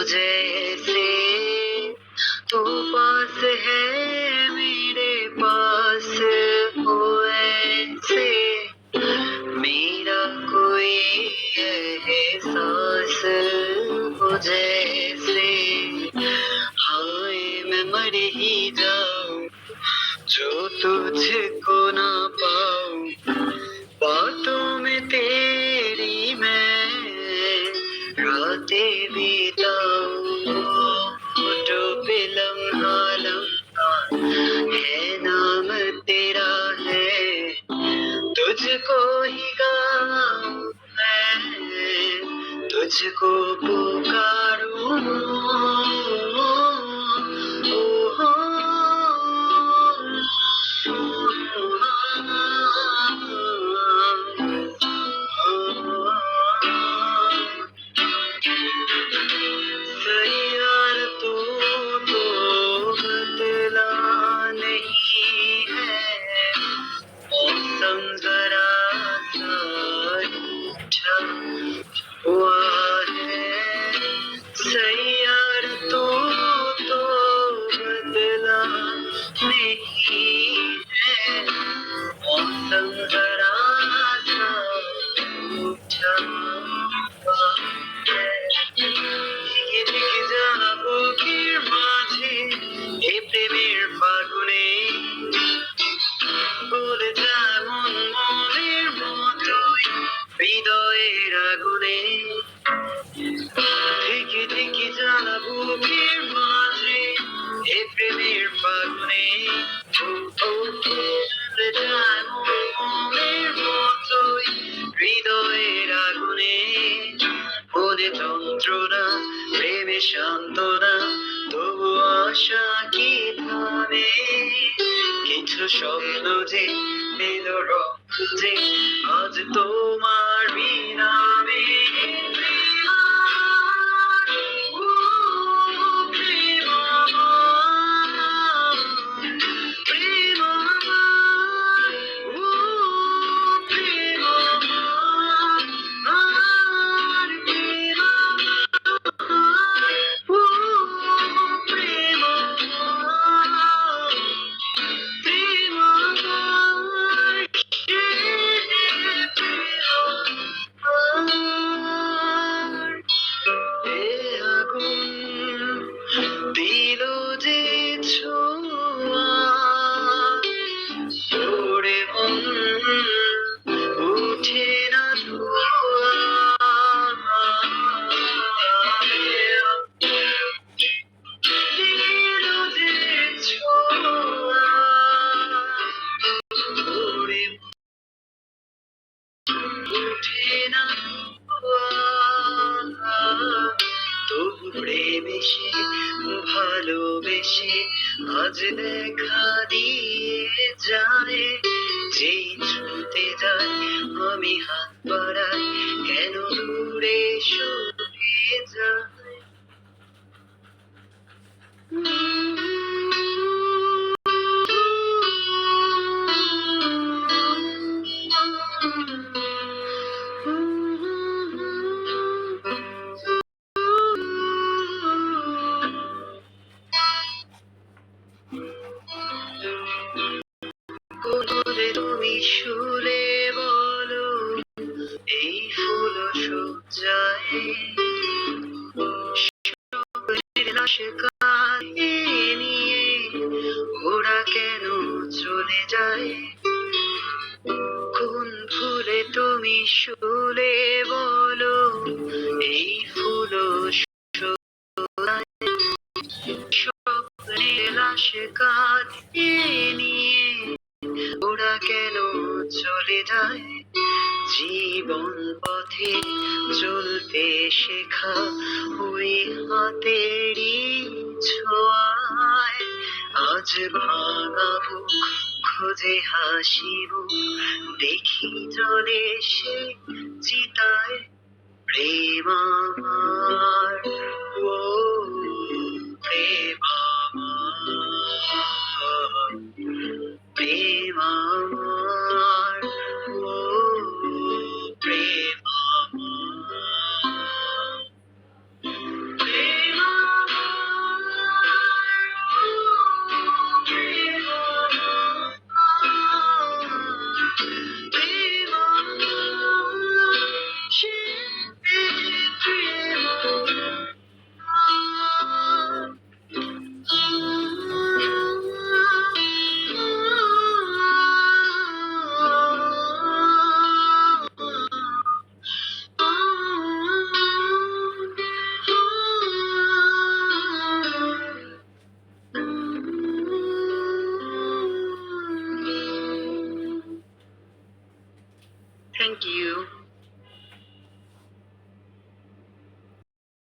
जैसे तू पास है मेरे पास हो ऐसे मेरा कोई एहसास हो जैसे हाय मैं मर ही जाऊं जो तुझको ना पाऊं बातों में तेरी मैं रातें बिताऊं जो पे लम्हा लम्हा है नाम तेरा है तुझको ही गाऊं मैं तुझको पुकारूं ओ हो यार तू तो बदला नहीं है मौसम जरा सा रूठा हुआ है यार तू तो बदला नहीं है मौसम जरा सा रूठा हुआ है দিকে জানাবো বুকের মাঝে এই প্রেমের ফাগুনে বলে যায় মন মনের মতোই হৃদয়ের আগুনে থেকে থেকে জানাবো বুকের মাঝে এই প্রেমের ফাগুনে বলে যায় মন মনের মতোই হৃদয়ের আগুনে মনে যন্ত্রণা প্রেমে সান্ত্বনা তবু আশা কি থামে কিছু স্বপ্ন যে পেল রক্ত যে আজ তোমার বিনামে দিল যে ছোঁয়া ওরে মন উঠে না ধোয়া দিল যে ছোঁয়া ওরে উঠে না ধোয়া তবু প্রেমেশে ভালোবেসে আজ দেখা দিয়ে যায় যেই ছুটে যায় আমি হাত বাড়াই কেন দূরে সরে যায় তুমি শুলে বলো এই ফুল সজ্জায় লাশে কাঁদিয়ে নিয়ে ওরা কেন চলে যায় কোন ফুলে তুমি শুলে বলো এই ফুল স্বপ্নের লাশে কাঁদিয়ে নিয়ে ওরা কেন চলে যায় জীবন পথে চলতে শেখা ওই হাতেরই ছোঁয়ায় আজ ভাঙা বুক খোঁজে হাসিব দেখি জলে সে চিতায় প্রেম আমার ও